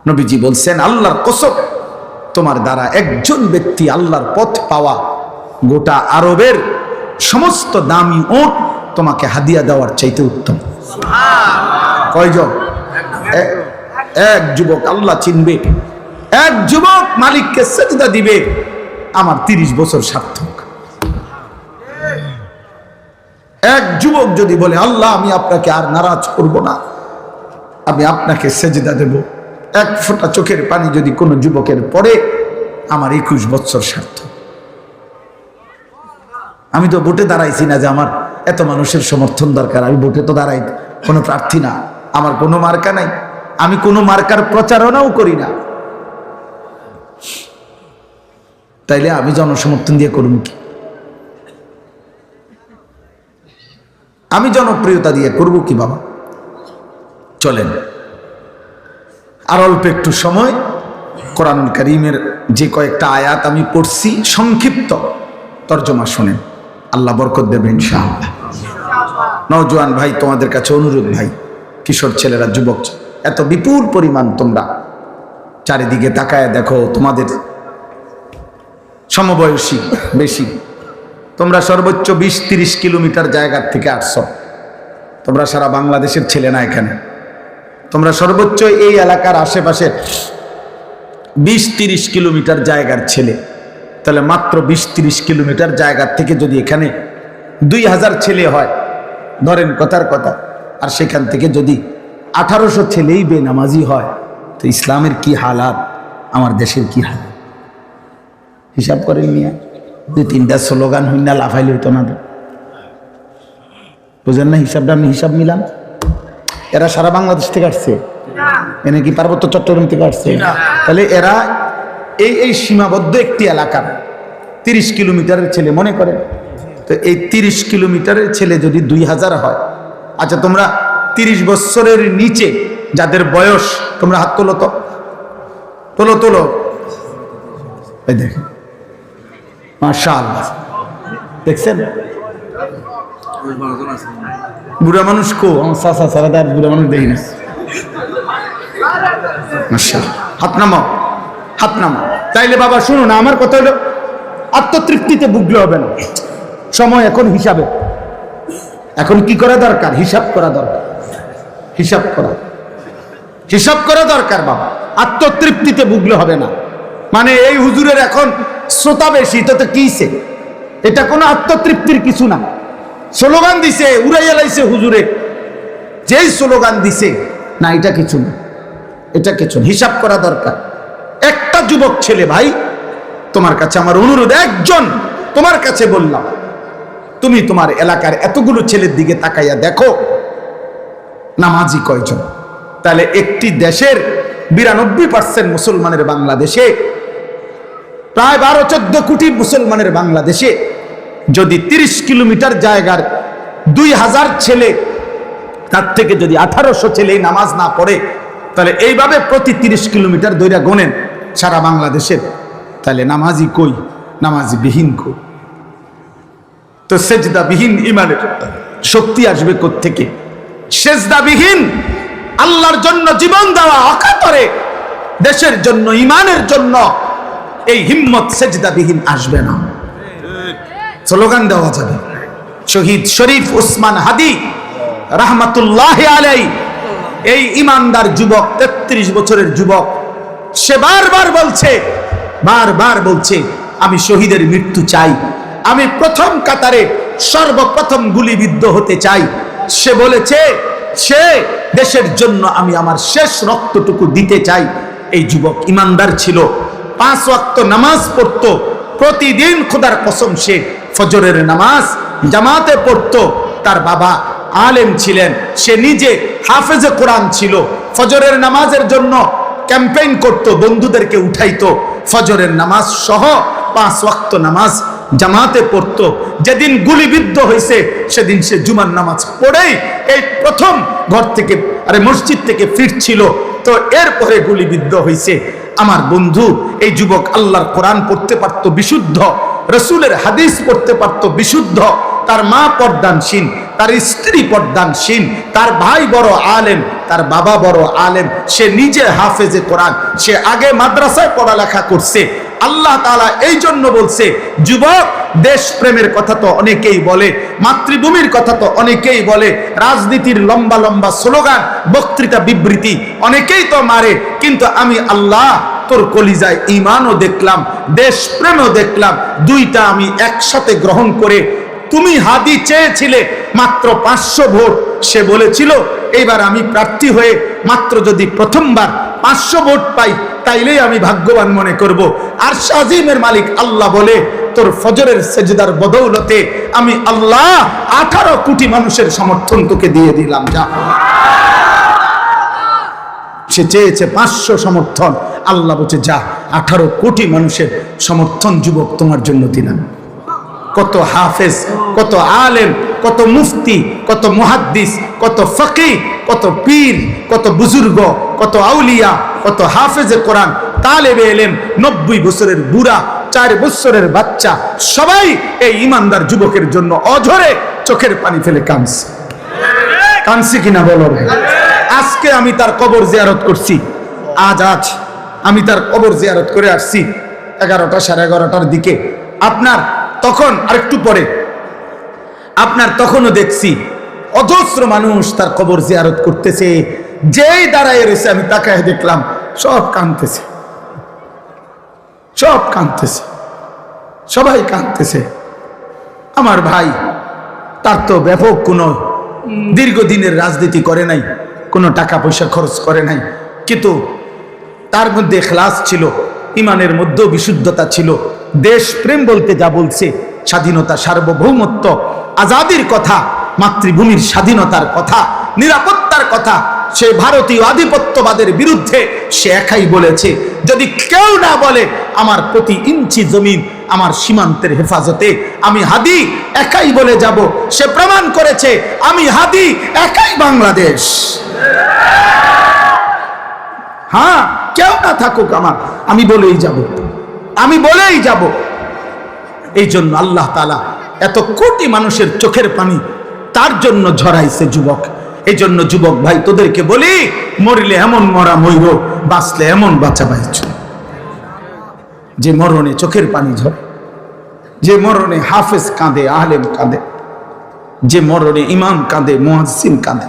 নবীজি বলছেন, আল্লাহর কসম, তোমার দ্বারা একজন ব্যক্তি আল্লাহর পথ পাওয়া গোটা আরবের সমস্ত দামি উট তোমাকে হাদিয়া দেওয়ার চাইতে উত্তম। কয়জন? এক যুবক আল্লাহ চিনবে, এক যুবক মালিককে সেজদা দিবে, আমার 30 বছর সার্থক। এক যুবক যদি বলে, আল্লাহ আমি আপনাকে আর নারাজ করব না, আমি আপনাকে সেজদা দেব, এক ফোঁটা চোখের পানি যদি কোনো যুবকের পড়ে, আমার 21 বছর সার্থক। আমি তো ভোটে দাঁড়াইছি না যে আমার এত মানুষের সমর্থন দরকার, আমি ভোটে তো দাঁড়াই কোনো প্রার্থী না, আমার কোনো মার্কা নাই, আমি কোনো মার্কার প্রচারণাও করি না, তাইলে আমি জনসমর্থন দিয়ে করব কি? আমি জনপ্রিয়তা দিয়ে করব কি বাবা? চলেন আর অল্প একটু সময় কোরআনুল কারীমের যে কয়েকটা আয়াত আমি পড়ছি সংক্ষিপ্ত তর্জমা শুনেন, আল্লাহ বরকত দেবেন ইনশাআল্লাহ। নওজোয়ান ভাই, তোমাদের কাছে অনুরোধ ভাই, কিশোর ছেলেরা, যুবক, এত বিপুল পরিমাণ তোমরা চারিদিকে তাকায় দেখো, তোমাদের সমবয়সী বেশি, তোমরা সর্বোচ্চ 20-30 কিলোমিটার জায়গার থেকে আসছো, তোমরা সারা বাংলাদেশের ছেলে না, এখানে তোমরা সর্বোচ্চ এই এলাকার আশেপাশে 20-30 কিলোমিটার জায়গার ছেলে, তাহলে মাত্র 20-30 কিলোমিটার জায়গার থেকে যদি এখানে 2000 ছেলে হয়, ধরেন কথার কথা, আর সেখান থেকে যদি 1800 ছেলেই বেনামাজি হয়, তো ইসলামের কি হালাত, আমার দেশের কি হালাত হিসাব করেন নিয়ে। 2-3টা স্লোগান হইনা লাফাইলে হইতো না, বুঝেন না হিসাবটা? আমি হিসাব মিলাম, এরা সারা বাংলাদেশ থেকে আসছে, এনে কি পার্বত্য চট্টগ্রাম থেকে আসছে? তাহলে এরা এই সীমাবদ্ধ একটি এলাকার 30 কিলোমিটারের ছেলে মনে করেন, তো এই 30 কিলোমিটারের ছেলে যদি 2000 হয়, আচ্ছা তোমরা 30 বছরের নিচে যাদের বয়স, তোমরা হাত তোলো তো, তোলো তোলো, এই দেখেন মাশাআল্লাহ, দেখছেন বুড়া মানুষ কো? আমার চাচা সারাদার বুড়া মানুষ দেখি না, হাত নামাও, হাত নামাও। তাইলে বাবা শুনো না, আমার কথা হলো আত্মতৃপ্তিতে ভুগলে হবে না, সময় এখন হিসাবে, এখন কি করা দরকার? হিসাব করা দরকার, হিসাব করা দরকার বাবা, আত্মতৃপ্তিতে ভুগলে হবে না। মানে এই হুজুরের এখন শ্রোতা বেশি, তো কিছে, এটা কোনো আত্মতৃপ্তির কিছু না। স্লোগান দিছে, উড়াইয়া লাইছে হুজুরে, যেই স্লোগান দিছে না, এটা কিছু না, এটা কিছু না, হিসাব করা দরকার। একটা যুবক ছেলে ভাই, তোমার কাছে আমার অনুরোধ, একজন তোমার কাছে বললাম, তুমি তোমার এলাকার এতগুলো ছেলের দিকে তাকাইয়া দেখো নামাজি কয়জন। তাহলে একটি দেশের 92% মুসলমানের বাংলাদেশে, প্রায় 12-14 কোটি মুসলমানের বাংলাদেশে যদি 30 কিলোমিটার জায়গার 2000 ছেলে, তার থেকে যদি 1800 ছেলে নামাজ না পড়ে, তাহলে এইভাবে প্রতি 30 কিলোমিটার দৈরা গোনেন সারা বাংলাদেশের, তাহলে নামাজি কই? নামাজি বিহীন কই? তো সেজদা বিহীন ইমানের শক্তি আসবে কোত্থেকে? সেজদা বিহীন আল্লাহর জন্য জীবন দেওয়া অকাতরে দেশের জন্য, ইমানের জন্য এই হিম্মত সেজদা বিহীন আসবে না। স্লোগান দেওয়া যাবে, শহীদ শরীফ ওসমান হাদি রাহমাতুল্লাহ আলাইহি, এই ইমানদার যুবক, 33 বছরের যুবক, সে বারবার বলছে আমি শহীদের মৃত্যু চাই, আমি প্রথম কাতারে সর্বপ্রথম গুলিবিদ্ধ হতে চাই। সে বলেছে সে দেশের জন্য আমি আমার শেষ রক্তটুকু দিতে চাই। এই যুবক ইমানদার ছিল, 5 ওয়াক্ত নামাজ পড়তো প্রতিদিন, খোদার কসম সে ফজরের নামাজ জামাতে পড়তো। তার বাবা আলেম ছিলেন, সে নিজে হাফেজে কোরআন ছিল, ফজরের নামাজের জন্য ক্যাম্পেইন করত, বন্ধুদেরকে উঠাইতো, ফজরের নামাজ সহ 5 ওয়াক্ত নামাজ জামাতে পড়তো। যেদিন গুলিবিদ্ধ হয়েছে সেদিন সে জুমার নামাজ পড়েই এই প্রথম ঘর থেকে, মসজিদ থেকে ফিরছিল, তো এরপরে গুলিবিদ্ধ হয়েছে। আমার বন্ধু, এই যুবক আল্লাহর কোরআন পড়তে পারতো বিশুদ্ধ, রসুলের হাদিস পড়তে পারতো বিশুদ্ধ, তার মা পর্দানশীল, তার স্ত্রী পর্দানশীল, তার ভাই বড় আলেম, তার বাবা বড় আলেম, সে নিজে হাফেজে কোরআন, সে আগে মাদ্রাসায় পড়ালেখা করছে। আল্লাহ তাআলা এই জন্য বলছে, যুবক, দেশ প্রেমের কথা তো অনেকেই বলে, মাতৃভূমির কথা তো অনেকেই বলে, রাজনীতির লম্বা লম্বা স্লোগান, বক্তৃতা, বিবৃতি অনেকেই তো মারে, কিন্তু আমি আল্লাহ তোর কলিজায় ঈমানও দেখলাম, দেশ প্রেমও দেখলাম, দুইটা আমি একসাথে গ্রহণ করে। তুমি হাদি চেয়েছিলে মাত্র 500 ভোট, সে বলেছিল এইবার আমি প্রার্থী হয়ে মাত্র যদি প্রথমবার 500 ভোট পাই তাইলেই আমি ভাগ্যবান মনে করব। আর আজিমের মালিক আল্লাহ বলে, তোর ফজরের সেজদার বদৌলতে আমি আল্লাহ 18 কোটি মানুষের সমর্থন তোকে দিয়ে দিলাম। যা, সে চেয়েছে 500 সমর্থন, আল্লাহ বলছে যা, 18 কোটি মানুষের সমর্থন যুবক তোমার জন্য দিলাম। কত হাফেজ, কত আলেম, কত মুফতি, কত মুহাদ্দিস, কত ফকিহ, কত পীর, কত বুজুর্গ, কত আউলিয়া, কত হাফেজে কোরআন, তালেবে ইলম, 90 বছরের বুড়া, 4 বছরের বাচ্চা, সবাই এই ইমানদার যুবকের জন্য অঝরে চোখের পানি ফেলে কাঁদছে। কাঁদছে কিনা বলো ভাই? আজকে আমি তার কবর জিয়ারত করছি, আজ আমি তার কবর জিয়ারত করে আসছি 11টা, 11:30টার দিকে। আপনার তখন আরেকটু পরে আপনার তখনও দেখছি অজস্র মানুষ তার কবর জিয়ারত করতেছে। যেই দাঁড়ায় রয়েছে আমি তাকায় দেখলাম সব কাঁদতেছে, সব কাঁদতেছে, সবাই কাঁদতেছে। আমার ভাই, তার তো ব্যাপক কোনো দীর্ঘদিনের রাজনীতি করে নাই, কোনো টাকা পয়সা খরচ করে নাই, কিন্তু তার মধ্যে ইখলাস ছিল, ইমানের মধ্যেও বিশুদ্ধতা ছিল। দেশ প্রেম বলতে যা বলছে, স্বাধীনতা, সার্বভৌমত্ব, আজাদির কথা, মাতৃভূমির স্বাধীনতার কথা, নিরাপত্তার কথা, সে ভারতীয় আধিপত্যবাদের বিরুদ্ধে সে একাই বলেছে। যদি কেউ না বলে আমার প্রতি ইঞ্চি জমিন আমার সীমান্তের হেফাজতে, আমি হাদি একাই বলে যাব। সে প্রমাণ করেছে আমি হাদি একাই বাংলাদেশ। হ্যাঁ, কেউ না থাকুক আমার, আমি বলেই যাব, আমি বলেই যাব। এই জন্য আল্লাহ তাআলা এত কোটি মানুষের চোখের পানি তার জন্য ঝরাইছে যুবক। এই জন্য যুবক ভাই, তোদেরকে বলি, মরলে এমন মরা মইর, বাঁচলে এমন বাঁচা বাইছ। যে মরণে চোখের পানি ঝরে, যে মরণে হাফেজ কাঁদে, আলেম কাঁদে, যে মরণে ইমাম কাঁদে, মুয়াজ্জিন কাঁদে,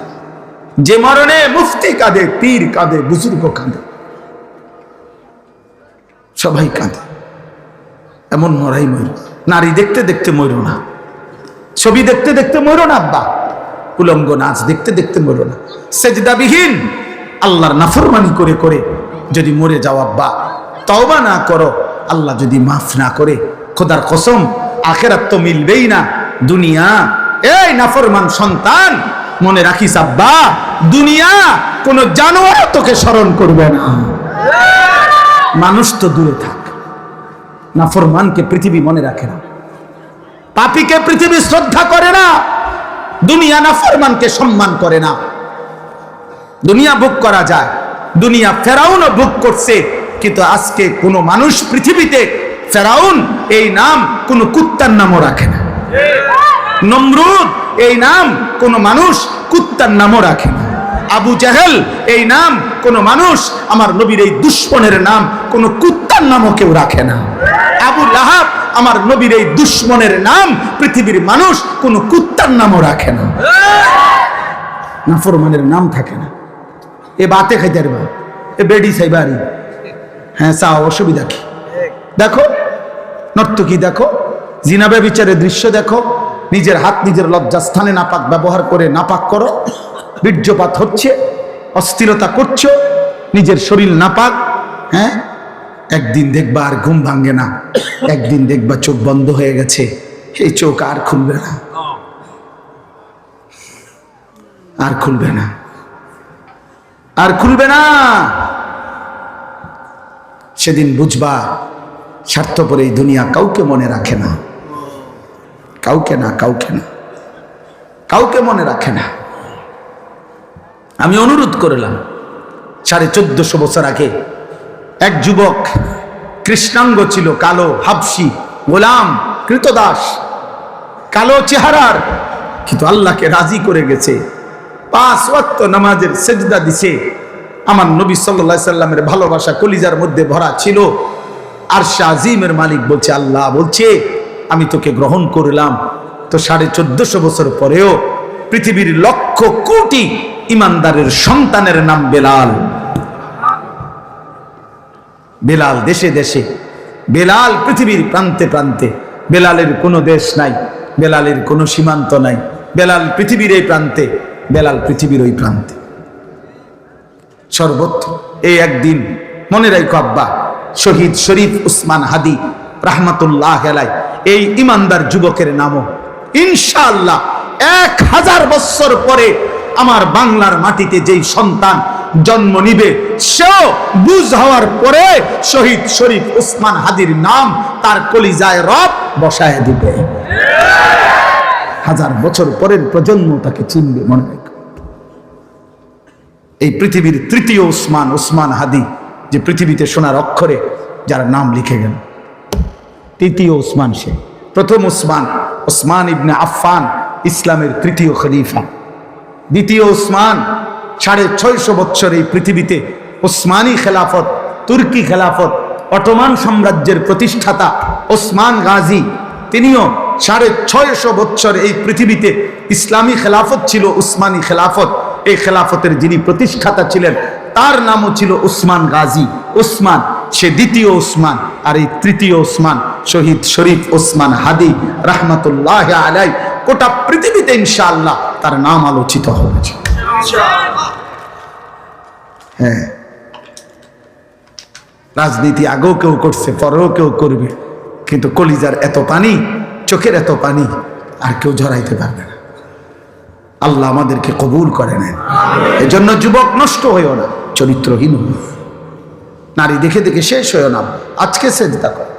যে মরণে মুফতি কাঁদে, পীর কাঁদে, বুজুর্গ কাঁদে, সবাই কাঁদে, এমন মরাই মইর। নারী দেখতে দেখতে মইরো না, ছবি দেখতে দেখতে মইরো না আব্বা, উলঙ্গ নাচ দেখতে দেখতে মরো না, সেজদাবিহীন আল্লাহর নাফরমানি করে করে যদি মরে যাও আব্বা, তওবা না করো, আল্লাহ যদি মাফ না করে, খোদার কসম আখিরাত তো মিলবেই না। দুনিয়া, এই নাফরমান সন্তান, মনে রাখিস আব্বা, দুনিয়া কোন জানোয়ার তোকে স্মরণ করবে না। মানুষ তো দূরে থাক, নাফরমানকে পৃথিবী মনে রাখে না, পাপীকে পৃথিবী শ্রদ্ধা করে না, দুনিয়া নাফরমানকে সম্মান করে না। দুনিয়া ভোগ করা যায়, দুনিয়া ফেরাউনও ভোগ করছে, কিন্তু আজকে কোনো মানুষ পৃথিবীতে ফেরাউন এই নাম কোনো কুত্তার নামও রাখে না, নমরুদ এই নাম কোনো মানুষ কুত্তার নামও রাখে না, আবু জাহেল এই নাম কোনো মানুষ, আমার নবীর এই দুশ্মনের নাম কোনো কুত্তার নামও কেউ রাখে না। আবু লাহাব আমার নবীর এই দুশ্মনের নাম পৃথিবীর মানুষ কোনো কুত্তার নামও রাখে না। নাফরমানের নাম থাকে না। এ বাতে খাইতে পারবা, এ বেডি সাইবারি, হ্যাঁ চাও, অসুবিধা কি? দেখো নর্তকী, দেখো জিনাবে বিচারের দৃশ্য দেখো, নিজের হাত নিজের লজ্জাস্থানে নাপাক ব্যবহার করে নাপাক করো, বীর্যপাত হচ্ছে, অস্থিরতা করছো, নিজের শরীর নাপাক। হ্যাঁ, একদিন দেখবা আর ঘুম ভাঙ্গে না, একদিন দেখবা চোখ বন্ধ হয়ে গেছে, এই চোখ আর খুলবে না, আর খুলবে না, আর খুলবে না। সেদিন বুঝবা স্বার্থপর এই দুনিয়া কাউকে মনে রাখে না, কাউকে না, কাউকে না, কাউকে মনে রাখে না। আমি অনুরোধ করলাম 1450 বছর আগে এক যুবক, কৃষ্ণাঙ্গ ছিল, কালো, হাবশি, গোলাম, কৃতদাস, কালো চেহারার, কিন্তু আল্লাহকে রাজি করে গেছে, 5 ওয়াক্ত নামাজের সেজদা দিছে। আমার নবী সাল্লাল্লাহু আলাইহি সাল্লামের ভালোবাসা কলিজার মধ্যে ভরা ছিল। আরশে আজিমের মালিক বলছে, আল্লাহ বলছে আমি তোকে গ্রহণ করলাম। তো 1450 বছর পরেও পৃথিবীর লক্ষ কোটি ইমানদারের সন্তানের নাম বেলাল। বেলাল দেশে দেশে, বেলাল পৃথিবীর প্রান্তে প্রান্তে। বেলালের কোনো দেশ নাই, বেলালের কোনো সীমান্ত নাই। বেলাল পৃথিবীর এই প্রান্তে, বেলাল পৃথিবীর ওই প্রান্তে, সর্বত্র। এই একদিন মনে রাখো আব্বা, শহীদ শরীফ উসমান হাদি রাহমাতুল্লাহ আলাইহি, এই ইমানদার যুবকের নামও ইনশাআল্লাহ 1000 বছর পরে আমার বাংলার মাটিতে যেই সন্তান জন্ম নিবে, সেও বুঝ হওয়ার পরে শহীদ শরীফ উসমান হাদির নাম তার কলিজায় রব বসায় দিবে। 1000 বছর পরের প্রজন্ম তাকে চিনবে, মনে রাখো। এই পৃথিবীর তৃতীয় উসমান, উসমান হাদি, যে পৃথিবীতে সোনার অক্ষরে যার নাম লিখে গেল। তৃতীয় উসমান সে। প্রথম উসমান, উসমান ইবনে আফফান, ইসলামের তৃতীয় খলিফা। দ্বিতীয় উসমান, 650 বছর এই পৃথিবীতে উসমানী খেলাফত, তুর্কি খেলাফত, অটোমান সাম্রাজ্যের প্রতিষ্ঠাতা ওসমান গাজী, তিনিও 650 বছর এই পৃথিবীতে ইসলামী খেলাফত ছিল, উসমানী খেলাফত। এই খেলাফতের যিনি প্রতিষ্ঠাতা ছিলেন তার নামও ছিল উসমান গাজী। উসমান সে দ্বিতীয় উসমান, আর এই তৃতীয় উসমান শহীদ শরীফ উসমান হাদি রাহমাতুল্লাহ আলাইহি। গোটা পৃথিবীতে ইনশাআল্লাহ তার নাম আলোচিত হবে। হ্যাঁ, রাজনীতি আগেও কেউ করছে, পরেও কেউ করবে, কিন্তু কলিজার এত পানি, চোখের এত পানি আর কেউ ঝরাইতে পারবে না। আল্লাহ আমাদেরকে কবুল করে নেন। এজন্য যুবক নষ্ট হইও না, চরিত্রহীন হইও, নারী দেখে দেখে শেষ হইও না। আজকে সেজদা করো।